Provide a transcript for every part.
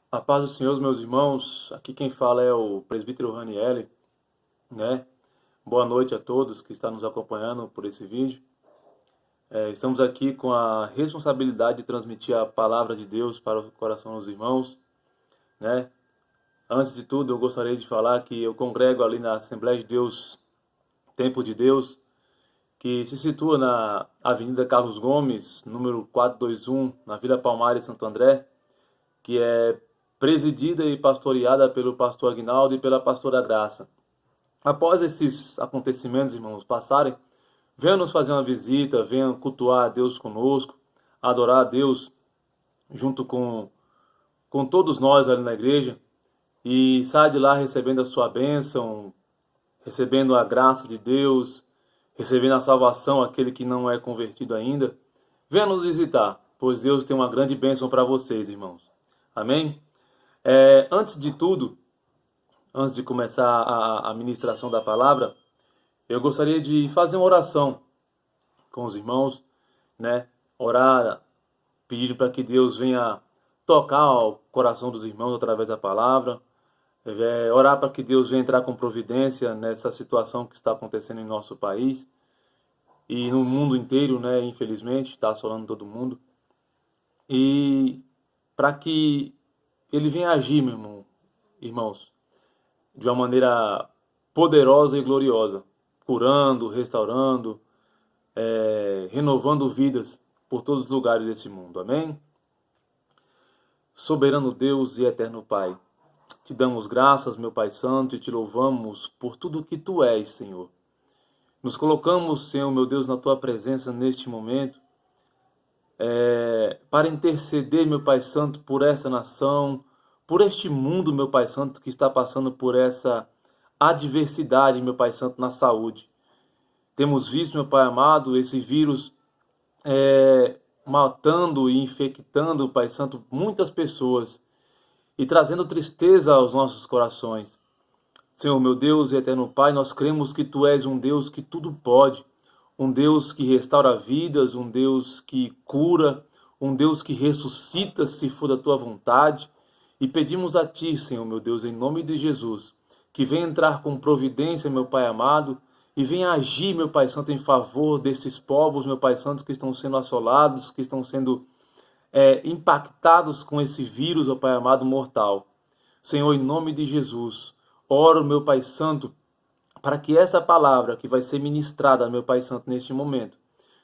A paz do Senhor, meus irmãos. Aqui quem fala é o presbítero Ranieri, né? Boa noite a todos que estão nos acompanhando por esse vídeo. Estamos aqui com a responsabilidade de transmitir a palavra de Deus para o coração dos irmãos, né? Antes de tudo, eu gostaria de falar que eu congrego ali na Assembleia de Deus, Tempo de Deus, que se situa na Avenida Carlos Gomes, número 421, na Vila Palmares, Santo André, que é presidida e pastoreada pelo pastor Aguinaldo e pela pastora Graça. Após esses acontecimentos, irmãos, passarem, venham nos fazer uma visita, venham cultuar a Deus conosco, adorar a Deus junto com todos nós ali na igreja, e saia de lá recebendo a sua bênção, recebendo a graça de Deus, recebendo a salvação, aquele que não é convertido ainda. Venha nos visitar, pois Deus tem uma grande bênção para vocês, irmãos. Amém? Antes de tudo, antes de começar a ministração da palavra, eu gostaria de fazer uma oração com os irmãos, né? Orar, pedir para que Deus venha tocar o coração dos irmãos através da palavra, orar para que Deus venha entrar com providência nessa situação que está acontecendo em nosso país e no mundo inteiro, né? Infelizmente, está assolando todo mundo. E para que Ele venha agir, meu irmão, irmãos, de uma maneira poderosa e gloriosa, curando, restaurando, renovando vidas por todos os lugares desse mundo. Amém? Soberano Deus e eterno Pai, te damos graças, meu Pai Santo, e te louvamos por tudo que tu és, Senhor. Nos colocamos, Senhor, meu Deus, na tua presença neste momento, para interceder, meu Pai Santo, por essa nação, por este mundo, meu Pai Santo, que está passando por essa adversidade, meu Pai Santo, na saúde. Temos visto, meu Pai amado, esse vírus matando e infectando, Pai Santo, muitas pessoas e trazendo tristeza aos nossos corações. Senhor, meu Deus e eterno Pai, nós cremos que tu és um Deus que tudo pode, um Deus que restaura vidas, um Deus que cura, um Deus que ressuscita se for da tua vontade. E pedimos a ti, Senhor, meu Deus, em nome de Jesus, que venha entrar com providência, meu Pai amado, e venha agir, meu Pai Santo, em favor desses povos, meu Pai Santo, que estão sendo assolados, que estão sendo impactados com esse vírus, ó Pai amado, mortal. Senhor, em nome de Jesus, oro, meu Pai Santo, para que essa palavra que vai ser ministrada, meu Pai Santo, neste momento,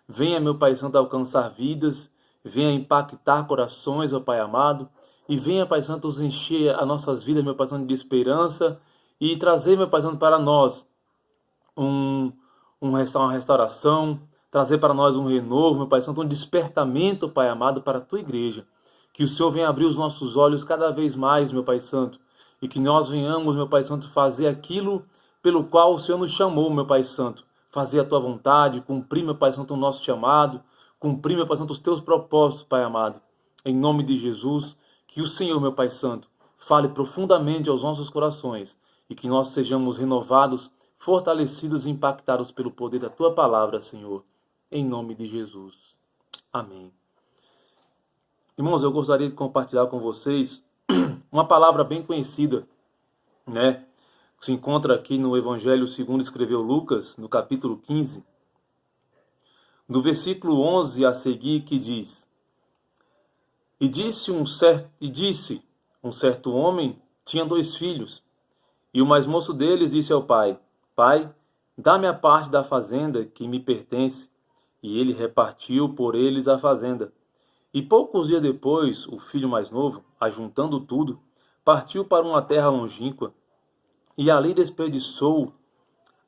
venha, meu Pai Santo, alcançar vidas, venha impactar corações, ó Pai amado, e venha, Pai Santo, nos encher as nossas vidas, meu Pai Santo, de esperança, e trazer, meu Pai Santo, para nós uma restauração, trazer para nós um renovo, meu Pai Santo, um despertamento, Pai amado, para a tua igreja. Que o Senhor venha abrir os nossos olhos cada vez mais, meu Pai Santo, e que nós venhamos, meu Pai Santo, fazer aquilo pelo qual o Senhor nos chamou, meu Pai Santo. Fazer a tua vontade, cumprir, meu Pai Santo, o nosso chamado, cumprir, meu Pai Santo, os teus propósitos, Pai amado. Em nome de Jesus, que o Senhor, meu Pai Santo, fale profundamente aos nossos corações e que nós sejamos renovados, fortalecidos e impactados pelo poder da tua palavra, Senhor. Em nome de Jesus. Amém. Irmãos, eu gostaria de compartilhar com vocês uma palavra bem conhecida, né? Que se encontra aqui no Evangelho segundo escreveu Lucas, no capítulo 15, do versículo 11 a seguir, que diz: E disse um certo homem tinha 2 filhos, e o mais moço deles disse ao pai: Pai, dá-me a parte da fazenda que me pertence. E ele repartiu por eles a fazenda. E poucos dias depois, o filho mais novo, ajuntando tudo, partiu para uma terra longínqua, e ali desperdiçou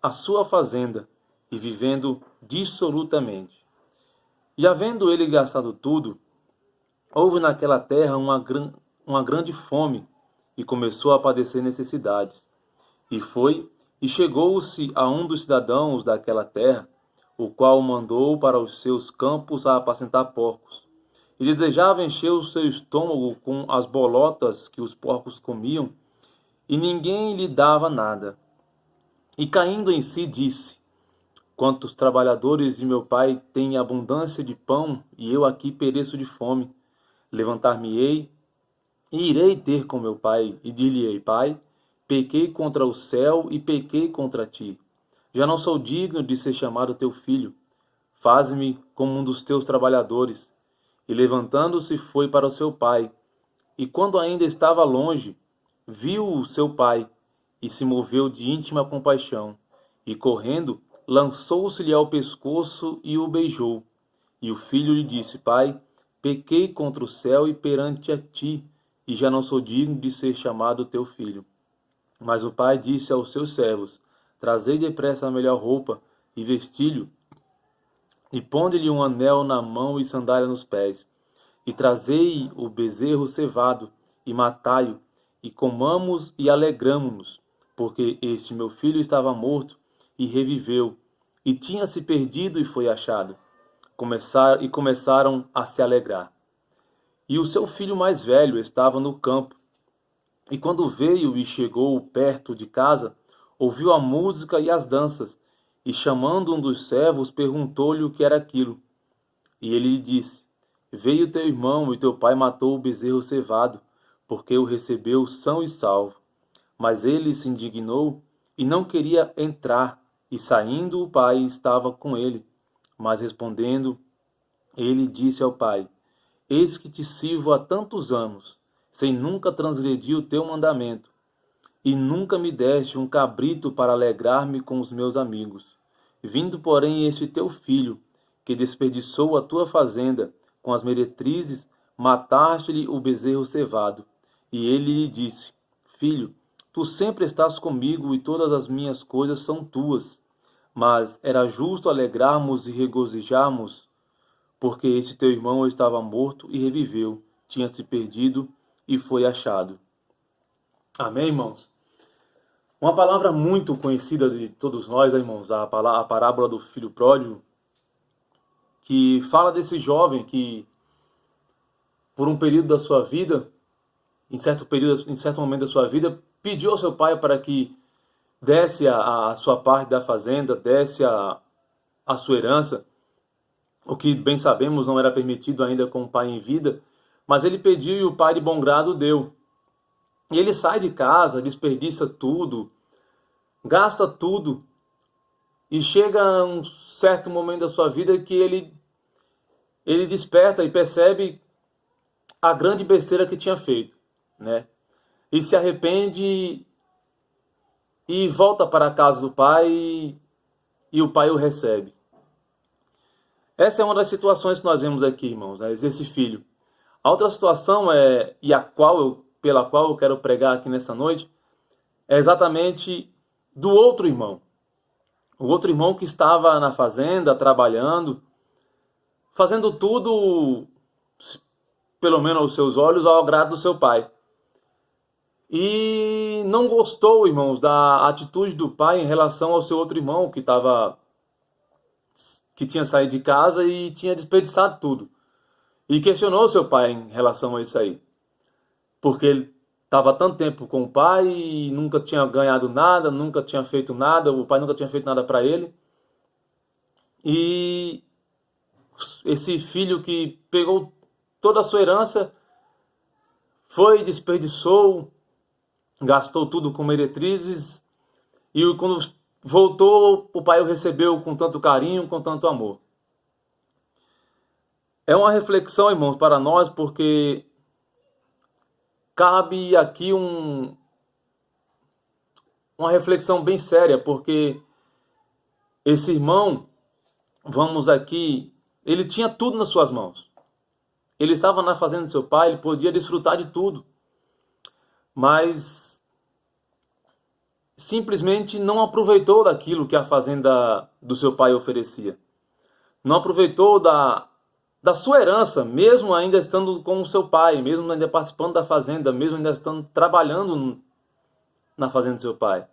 a sua fazenda, e vivendo dissolutamente. E havendo ele gastado tudo, houve naquela terra uma grande fome, e começou a padecer necessidades. E foi, e chegou-se a um dos cidadãos daquela terra, o qual o mandou para os seus campos a apacentar porcos. E desejava encher o seu estômago com as bolotas que os porcos comiam, e ninguém lhe dava nada. E caindo em si, disse: Quantos trabalhadores de meu pai têm abundância de pão, e eu aqui pereço de fome. Levantar-me-ei, E irei ter com meu pai, e dir-lhe-ei: Pai, pequei contra o céu e pequei contra ti. Já não sou digno de ser chamado teu filho. Faze-me como um dos teus trabalhadores. E levantando-se foi para o seu pai. E quando ainda estava longe, viu o seu pai, e se moveu de íntima compaixão. E correndo, lançou-se-lhe ao pescoço e o beijou. E o filho lhe disse: Pai, pequei contra o céu e perante a ti, e já não sou digno de ser chamado teu filho. Mas o pai disse aos seus servos: Trazei depressa a melhor roupa, e vestilho, e ponde-lhe um anel na mão e sandália nos pés. E trazei o bezerro cevado, e matai-o, e comamos e alegramo-nos, porque este meu filho estava morto e reviveu, e tinha se perdido e foi achado. Começaram a se alegrar. E o seu filho mais velho estava no campo. E quando veio e chegou perto de casa, ouviu a música e as danças, e chamando um dos servos, perguntou-lhe o que era aquilo. E ele lhe disse: Veio teu irmão e teu pai matou o bezerro cevado, porque o recebeu são e salvo. Mas ele se indignou e não queria entrar, e saindo o pai estava com ele. Mas respondendo, ele disse ao pai: Eis que te sirvo há tantos anos, sem nunca transgredir o teu mandamento, e nunca me deste um cabrito para alegrar-me com os meus amigos. Vindo, porém, este teu filho, que desperdiçou a tua fazenda com as meretrizes, mataste-lhe o bezerro cevado. E ele lhe disse: Filho, tu sempre estás comigo e todas as minhas coisas são tuas. Mas era justo alegrarmos e regozijarmos, porque este teu irmão estava morto e reviveu, tinha se perdido e foi achado. Amém, irmãos? Uma palavra muito conhecida de todos nós, irmãos, a parábola do filho pródigo, que fala desse jovem que, por um período da sua vida, em certo momento da sua vida, pediu ao seu pai para que desse a sua parte da fazenda, desse a sua herança, o que bem sabemos não era permitido ainda com o pai em vida, mas ele pediu e o pai de bom grado deu. E ele sai de casa, desperdiça tudo, gasta tudo, e chega a um certo momento da sua vida que ele desperta e percebe a grande besteira que tinha feito, né? E se arrepende e volta para a casa do pai e o pai o recebe. Essa é uma das situações que nós vemos aqui, irmãos, né? Esse filho. A outra situação pela qual eu quero pregar aqui nessa noite é exatamente do outro irmão. O outro irmão que estava na fazenda, trabalhando, fazendo tudo, pelo menos aos seus olhos, ao agrado do seu pai. E não gostou, irmãos, da atitude do pai em relação ao seu outro irmão que tinha saído de casa e tinha desperdiçado tudo. E questionou seu pai em relação a isso aí. Porque ele estava tanto tempo com o pai e nunca tinha ganhado nada, nunca tinha feito nada, o pai nunca tinha feito nada para ele. E esse filho que pegou toda a sua herança, foi, desperdiçou, gastou tudo com meretrizes, e quando voltou, o pai o recebeu com tanto carinho, com tanto amor. É uma reflexão, irmãos, para nós, porque cabe aqui uma reflexão bem séria, porque esse irmão, vamos aqui, ele tinha tudo nas suas mãos. Ele estava na fazenda de seu pai, ele podia desfrutar de tudo. Mas simplesmente não aproveitou daquilo que a fazenda do seu pai oferecia. Não aproveitou da sua herança, mesmo ainda estando com o seu pai, mesmo ainda participando da fazenda, mesmo ainda estando trabalhando na fazenda do seu pai.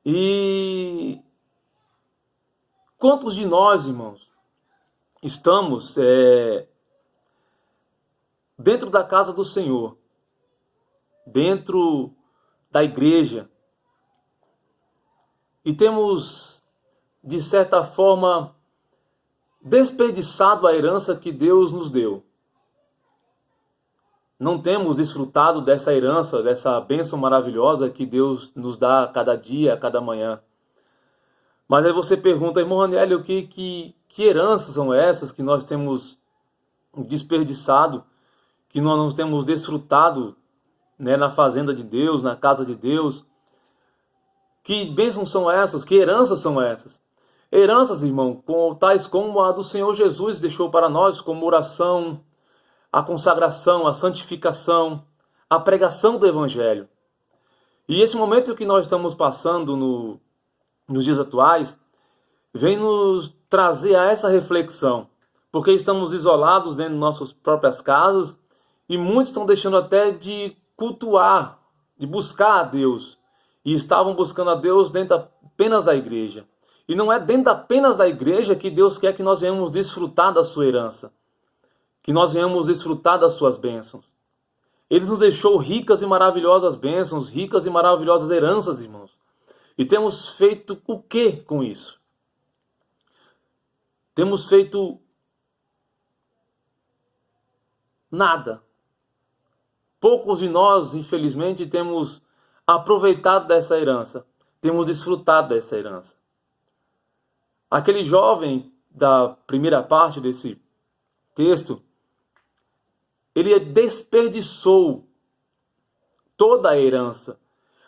E quantos de nós, irmãos, estamos dentro da casa do Senhor, dentro da igreja, e temos, de certa forma, desperdiçado a herança que Deus nos deu. não temos desfrutado dessa herança, dessa bênção maravilhosa que Deus nos dá a cada dia, a cada manhã. Mas aí você pergunta, irmão Raniel, que heranças são essas que nós temos desperdiçado, que nós não temos desfrutado, né, na fazenda de Deus, na casa de Deus? Que bênçãos são essas? Que heranças são essas? Heranças, irmão, tais como a do Senhor Jesus deixou para nós, como oração, a consagração, a santificação, a pregação do Evangelho. E esse momento que nós estamos passando nos dias atuais, vem nos trazer a essa reflexão, porque estamos isolados dentro de nossas próprias casas e muitos estão deixando até de cultuar, de buscar a Deus, e estavam buscando a Deus dentro apenas da igreja. E não é dentro apenas da igreja que Deus quer que nós venhamos desfrutar da sua herança, que nós venhamos desfrutar das suas bênçãos. Ele nos deixou ricas e maravilhosas bênçãos, ricas e maravilhosas heranças, irmãos. E temos feito o que com isso? Temos feito nada. Poucos de nós, infelizmente, temos aproveitado dessa herança, temos desfrutado dessa herança. Aquele jovem da primeira parte desse texto, ele desperdiçou toda a herança,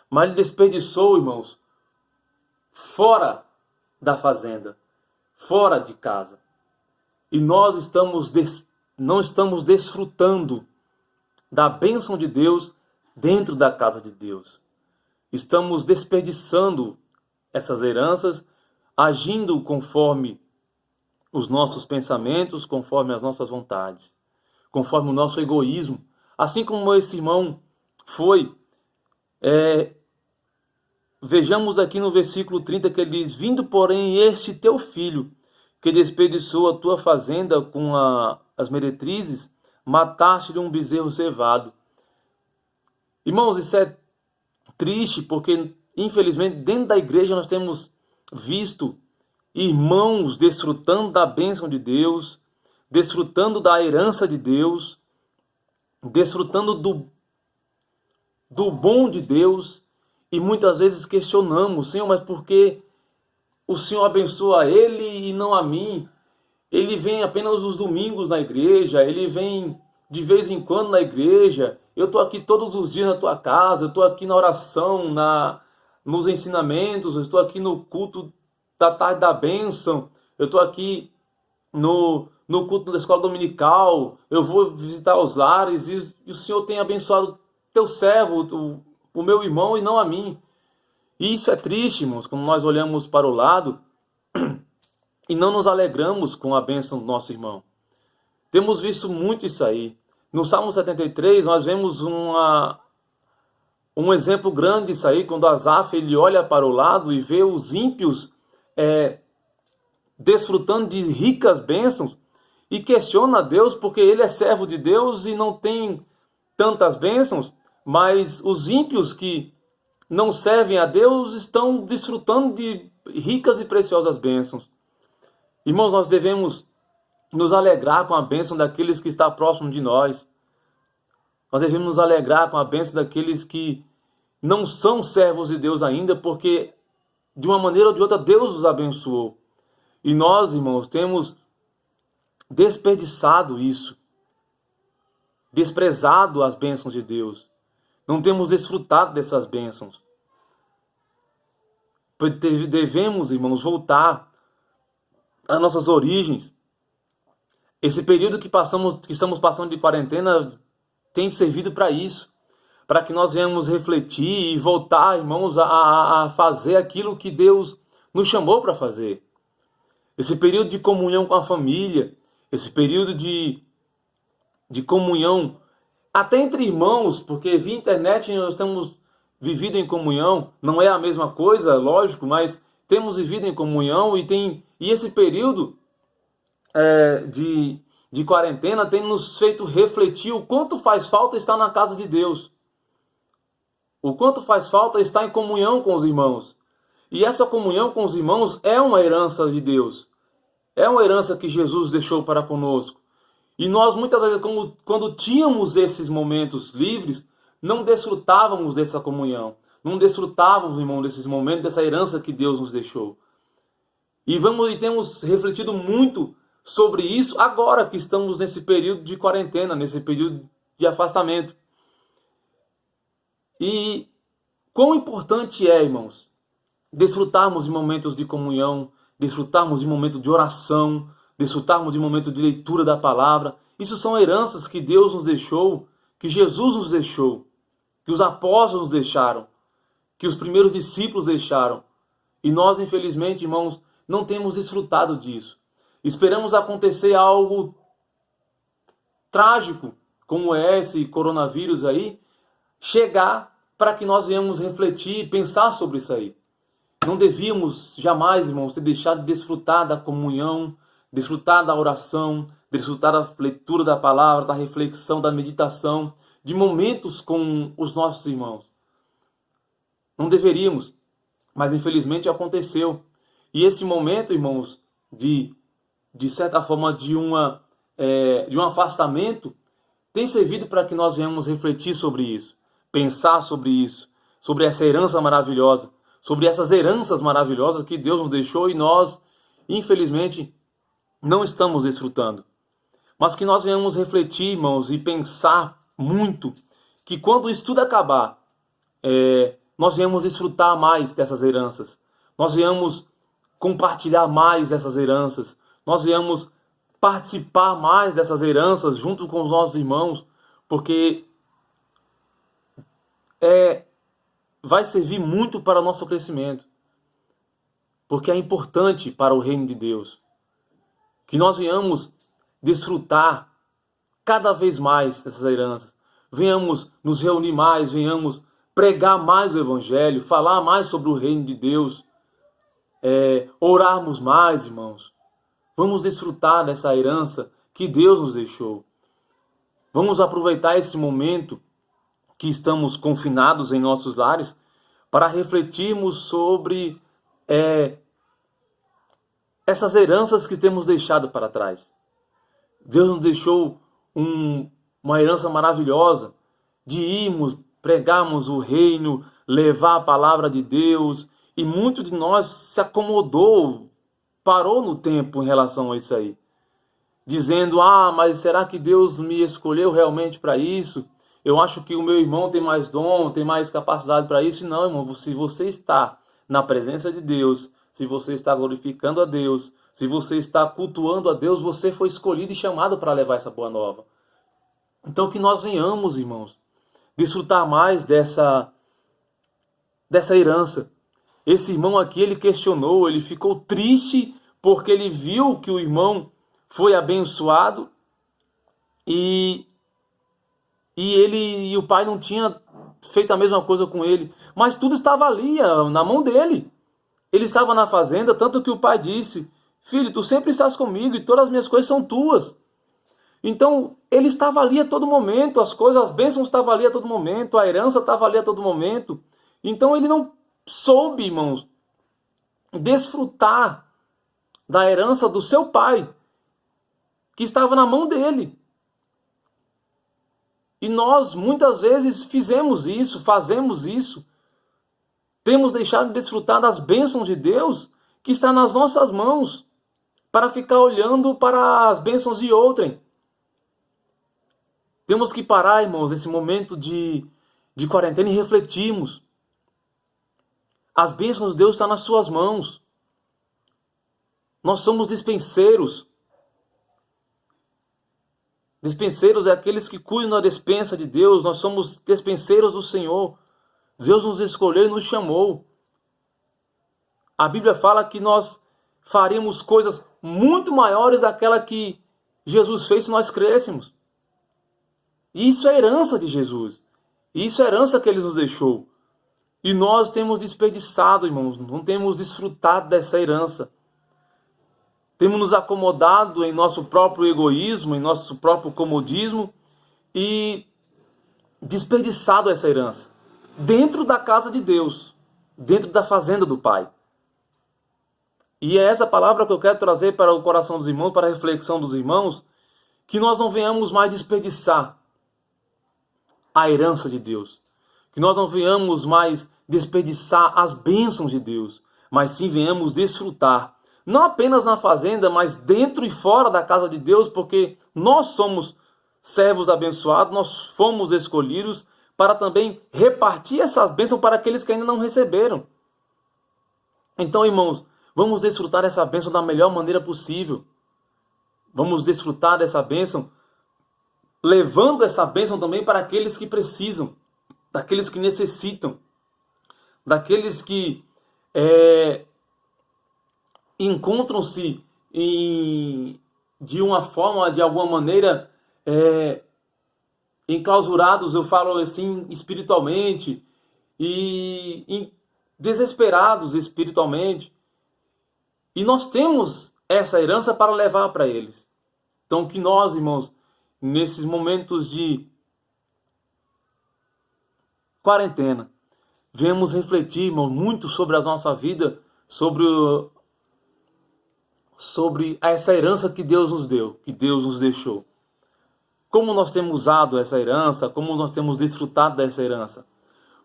mas ele desperdiçou, irmãos, fora da fazenda, fora de casa. E nós não estamos desfrutando da bênção de Deus dentro da casa de Deus. Estamos desperdiçando essas heranças, agindo conforme os nossos pensamentos, conforme as nossas vontades, conforme o nosso egoísmo. Assim como esse irmão foi. Vejamos aqui no versículo 30 que ele diz: vindo, porém, este teu filho, que desperdiçou a tua fazenda com as meretrizes, mataste-lhe um bezerro cevado. Irmãos, isso é triste, porque, infelizmente, dentro da igreja nós temos visto irmãos desfrutando da bênção de Deus, desfrutando da herança de Deus, desfrutando do bom de Deus, e muitas vezes questionamos: Senhor, mas por que o Senhor abençoa ele e não a mim? Ele vem apenas os domingos na igreja, ele vem de vez em quando na igreja, eu estou aqui todos os dias na tua casa, eu estou aqui na oração, nos ensinamentos, eu estou aqui no culto da tarde da bênção, eu estou aqui no culto da escola dominical, eu vou visitar os lares, e o Senhor tem abençoado teu servo, o meu irmão, e não a mim. E isso é triste, irmãos, quando nós olhamos para o lado e não nos alegramos com a bênção do nosso irmão. Temos visto muito isso aí. No Salmo 73, nós vemos um exemplo grande disso aí, quando Asaf ele olha para o lado e vê os ímpios desfrutando de ricas bênçãos e questiona a Deus, porque ele é servo de Deus e não tem tantas bênçãos, mas os ímpios que não servem a Deus estão desfrutando de ricas e preciosas bênçãos. Irmãos, nós devemos nos alegrar com a bênção daqueles que estão próximos de nós. Nós devemos nos alegrar com a bênção daqueles que não são servos de Deus ainda, porque de uma maneira ou de outra Deus os abençoou. E nós, irmãos, temos desperdiçado isso, desprezado as bênçãos de Deus. Não temos desfrutado dessas bênçãos. Devemos, irmãos, voltar às nossas origens. Esse período que estamos passando de quarentena tem servido para isso, para que nós venhamos refletir e voltar, irmãos, a fazer aquilo que Deus nos chamou para fazer. Esse período de comunhão com a família, esse período de comunhão até entre irmãos, porque via internet nós temos vivido em comunhão, não é a mesma coisa, lógico, mas temos vivido em comunhão e esse período de quarentena tem nos feito refletir o quanto faz falta estar na casa de Deus, o quanto faz falta estar em comunhão com os irmãos. E essa comunhão com os irmãos é uma herança de Deus, é uma herança que Jesus deixou para conosco. E nós muitas vezes, quando tínhamos esses momentos livres, não desfrutávamos dessa comunhão. Não desfrutávamos, irmão, desses momentos, dessa herança que Deus nos deixou. E temos refletido muito sobre isso agora que estamos nesse período de quarentena, nesse período de afastamento. E quão importante é, irmãos, desfrutarmos de momentos de comunhão, desfrutarmos de momentos de oração, desfrutarmos de momentos de leitura da palavra. Isso são heranças que Deus nos deixou, que Jesus nos deixou, que os apóstolos nos deixaram, que os primeiros discípulos deixaram. E nós, infelizmente, irmãos, não temos desfrutado disso. Esperamos acontecer algo trágico, como é esse coronavírus aí, chegar para que nós venhamos refletir e pensar sobre isso aí. Não devíamos jamais, irmãos, ter deixado de desfrutar da comunhão, desfrutar da oração, desfrutar da leitura da palavra, da reflexão, da meditação, de momentos com os nossos irmãos. Não deveríamos, mas infelizmente aconteceu. E esse momento, irmãos, de certa forma, de um afastamento, tem servido para que nós venhamos refletir sobre isso, pensar sobre isso, sobre essa herança maravilhosa, sobre essas heranças maravilhosas que Deus nos deixou e nós, infelizmente, não estamos desfrutando. Mas que nós venhamos refletir, irmãos, e pensar muito, que quando isso tudo acabar, nós venhamos desfrutar mais dessas heranças, nós venhamos compartilhar mais dessas heranças, nós venhamos participar mais dessas heranças junto com os nossos irmãos, porque vai servir muito para o nosso crescimento, porque é importante para o reino de Deus, que nós venhamos desfrutar cada vez mais dessas heranças, venhamos nos reunir mais, venhamos pregar mais o Evangelho, falar mais sobre o reino de Deus, orarmos mais, irmãos. Vamos desfrutar dessa herança que Deus nos deixou. Vamos aproveitar esse momento que estamos confinados em nossos lares para refletirmos sobre essas heranças que temos deixado para trás. Deus nos deixou uma herança maravilhosa de irmos, pregarmos o reino, levar a palavra de Deus, e muito de nós se acomodou, parou no tempo em relação a isso aí, dizendo, mas será que Deus me escolheu realmente para isso? Eu acho que o meu irmão tem mais dom, tem mais capacidade para isso. Não, irmão, se você está na presença de Deus, se você está glorificando a Deus, se você está cultuando a Deus, você foi escolhido e chamado para levar essa boa nova. Então que nós venhamos, irmãos, desfrutar mais dessa herança. Esse irmão aqui, ele questionou, ele ficou triste porque ele viu que o irmão foi abençoado e o pai não tinha feito a mesma coisa com ele. Mas tudo estava ali, na mão dele. Ele estava na fazenda, tanto que o pai disse, filho, tu sempre estás comigo e todas as minhas coisas são tuas. Então, ele estava ali a todo momento, as bênçãos estavam ali a todo momento, a herança estava ali a todo momento. Então, ele não soube, irmãos, desfrutar da herança do seu pai, que estava na mão dele. E nós, muitas vezes, fazemos isso. Temos deixado de desfrutar das bênçãos de Deus, que está nas nossas mãos, para ficar olhando para as bênçãos de outrem. Temos que parar, irmãos, nesse momento de quarentena e refletirmos. As bênçãos de Deus estão nas suas mãos. Nós somos dispenseiros. Dispenseiros é aqueles que cuidam da despensa de Deus. Nós somos dispenseiros do Senhor. Deus nos escolheu e nos chamou. A Bíblia fala que nós faríamos coisas muito maiores daquela que Jesus fez se nós crescêssemos. E isso é herança de Jesus. Isso é herança que Ele nos deixou. E nós temos desperdiçado, irmãos, não temos desfrutado dessa herança. Temos nos acomodado em nosso próprio egoísmo, em nosso próprio comodismo e desperdiçado essa herança. Dentro da casa de Deus, dentro da fazenda do Pai. E é essa palavra que eu quero trazer para o coração dos irmãos, para a reflexão dos irmãos, que nós não venhamos mais desperdiçar a herança de Deus. Que nós não venhamos mais desperdiçar as bênçãos de Deus, mas sim venhamos desfrutar, não apenas na fazenda, mas dentro e fora da casa de Deus, porque nós somos servos abençoados, nós fomos escolhidos para também repartir essas bênçãos para aqueles que ainda não receberam. Então, irmãos, vamos desfrutar essa bênção da melhor maneira possível. Vamos desfrutar dessa bênção, levando essa bênção também para aqueles que precisam, daqueles que necessitam, daqueles que encontram-se de uma forma, de alguma maneira, enclausurados, eu falo assim, espiritualmente, e desesperados espiritualmente. E nós temos essa herança para levar para eles. Então que nós, irmãos, nesses momentos de quarentena, venhamos refletir, irmão, muito sobre a nossa vida, sobre essa herança que Deus nos deu, que Deus nos deixou. Como nós temos usado essa herança, como nós temos desfrutado dessa herança.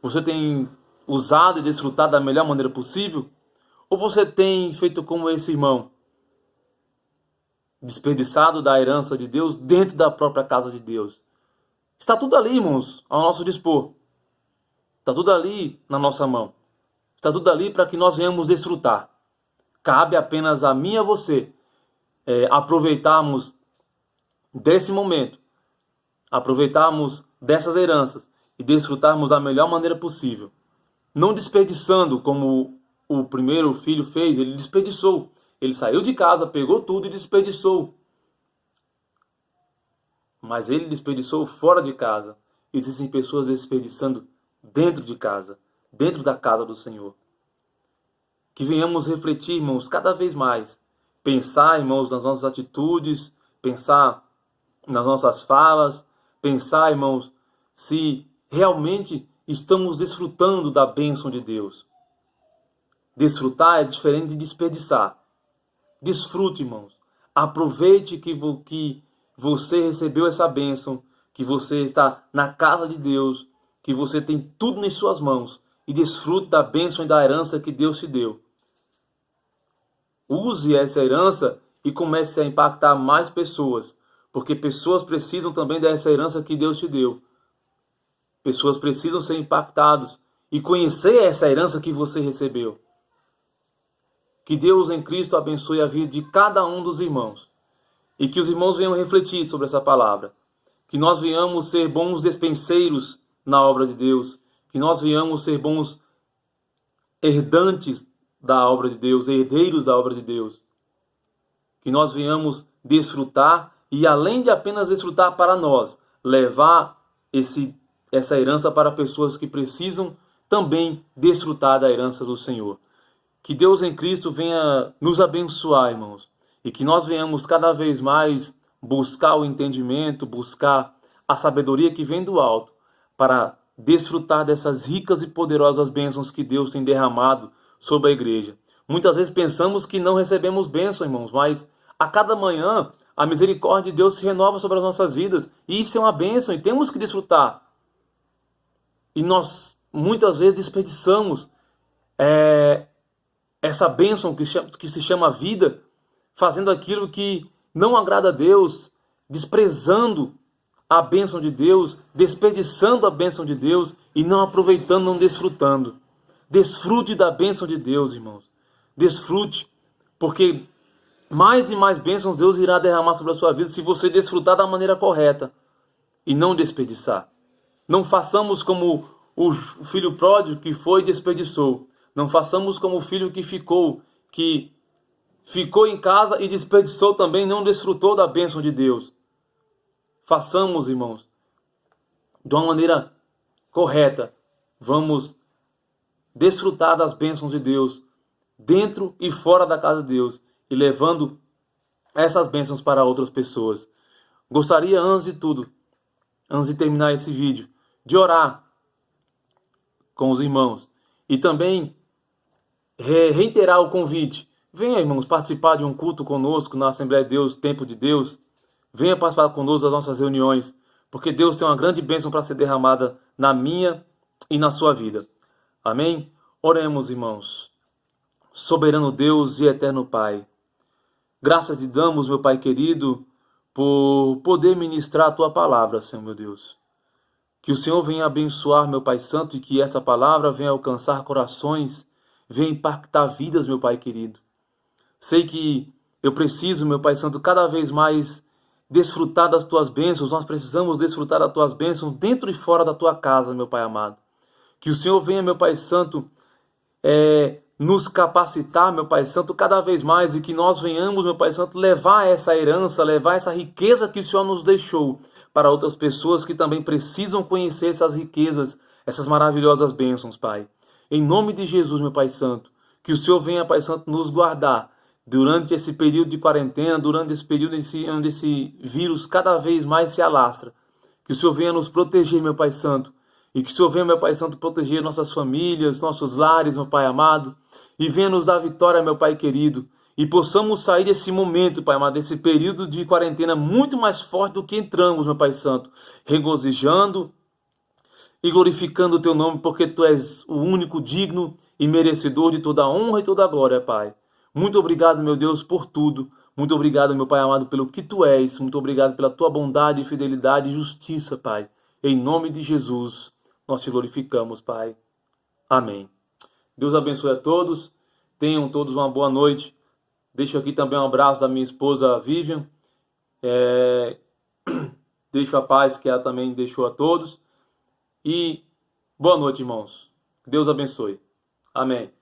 Você tem usado e desfrutado da melhor maneira possível? Ou você tem feito como esse irmão, desperdiçado da herança de Deus dentro da própria casa de Deus? Está tudo ali, irmãos, ao nosso dispor. Está tudo ali na nossa mão. Está tudo ali para que nós venhamos desfrutar. Cabe apenas a mim e a você aproveitarmos desse momento, aproveitarmos dessas heranças e desfrutarmos da melhor maneira possível. Não desperdiçando como o primeiro filho fez, ele desperdiçou. Ele saiu de casa, pegou tudo e desperdiçou. Mas ele desperdiçou fora de casa. Existem pessoas desperdiçando dentro de casa, dentro da casa do Senhor. Que venhamos refletir, irmãos, cada vez mais. Pensar, irmãos, nas nossas atitudes, pensar nas nossas falas, pensar, irmãos, se realmente estamos desfrutando da bênção de Deus. Desfrutar é diferente de desperdiçar. Desfrute, irmãos. Aproveite que você recebeu essa bênção, que você está na casa de Deus, que você tem tudo em suas mãos, e desfrute da bênção e da herança que Deus te deu. Use essa herança e comece a impactar mais pessoas, porque pessoas precisam também dessa herança que Deus te deu. Pessoas precisam ser impactadas e conhecer essa herança que você recebeu. Que Deus em Cristo abençoe a vida de cada um dos irmãos. E que os irmãos venham refletir sobre essa palavra. Que nós venhamos ser bons despenseiros na obra de Deus. Que nós venhamos ser bons herdantes da obra de Deus, herdeiros da obra de Deus. Que nós venhamos desfrutar e, além de apenas desfrutar para nós, levar essa herança para pessoas que precisam também desfrutar da herança do Senhor. Que Deus em Cristo venha nos abençoar, irmãos, e que nós venhamos cada vez mais buscar o entendimento, buscar a sabedoria que vem do alto, para desfrutar dessas ricas e poderosas bênçãos que Deus tem derramado sobre a igreja. Muitas vezes pensamos que não recebemos bênção, irmãos, mas a cada manhã a misericórdia de Deus se renova sobre as nossas vidas, e isso é uma bênção e temos que desfrutar. E nós muitas vezes desperdiçamos essa bênção que se chama vida, fazendo aquilo que não agrada a Deus, desprezando a bênção de Deus, desperdiçando a bênção de Deus e não aproveitando, não desfrutando. Desfrute da bênção de Deus, irmãos. Desfrute, porque mais e mais bênçãos Deus irá derramar sobre a sua vida se você desfrutar da maneira correta e não desperdiçar. Não façamos como o filho pródigo que foi e desperdiçou. Não façamos como o filho que ficou em casa e desperdiçou também, não desfrutou da bênção de Deus. Façamos, irmãos, de uma maneira correta. Vamos desfrutar das bênçãos de Deus, dentro e fora da casa de Deus, e levando essas bênçãos para outras pessoas. Gostaria, antes de tudo, antes de terminar esse vídeo, de orar com os irmãos e também reiterar o convite. Venha, irmãos, participar de um culto conosco na Assembleia de Deus, Tempo de Deus. Venha participar conosco das nossas reuniões, porque Deus tem uma grande bênção para ser derramada na minha e na sua vida. Amém? Oremos, irmãos. Soberano Deus e eterno Pai, graças te damos, meu Pai querido, por poder ministrar a Tua palavra, Senhor meu Deus. Que o Senhor venha abençoar, meu Pai Santo, e que essa palavra venha alcançar corações, venha impactar vidas, meu Pai querido. Sei que eu preciso, meu Pai Santo, cada vez mais desfrutar das Tuas bênçãos. Nós precisamos desfrutar das Tuas bênçãos dentro e fora da Tua casa, meu Pai amado. Que o Senhor venha, meu Pai Santo, nos capacitar, meu Pai Santo, cada vez mais, e que nós venhamos, meu Pai Santo, levar essa herança, levar essa riqueza que o Senhor nos deixou para outras pessoas que também precisam conhecer essas riquezas, essas maravilhosas bênçãos, Pai. Em nome de Jesus, meu Pai Santo, que o Senhor venha, Pai Santo, nos guardar durante esse período de quarentena, durante esse período onde esse vírus cada vez mais se alastra. Que o Senhor venha nos proteger, meu Pai Santo, e que o Senhor venha, meu Pai Santo, proteger nossas famílias, nossos lares, meu Pai amado, e venha nos dar vitória, meu Pai querido, e possamos sair desse momento, Pai amado, desse período de quarentena muito mais forte do que entramos, meu Pai Santo, regozijando e glorificando o Teu nome, porque Tu és o único digno e merecedor de toda a honra e toda a glória, Pai. Muito obrigado, meu Deus, por tudo. Muito obrigado, meu Pai amado, pelo que Tu és. Muito obrigado pela Tua bondade, fidelidade e justiça, Pai. Em nome de Jesus, nós Te glorificamos, Pai. Amém. Deus abençoe a todos. Tenham todos uma boa noite. Deixo aqui também um abraço da minha esposa Vivian. Deixo a paz que ela também deixou a todos. E boa noite, irmãos. Deus abençoe. Amém.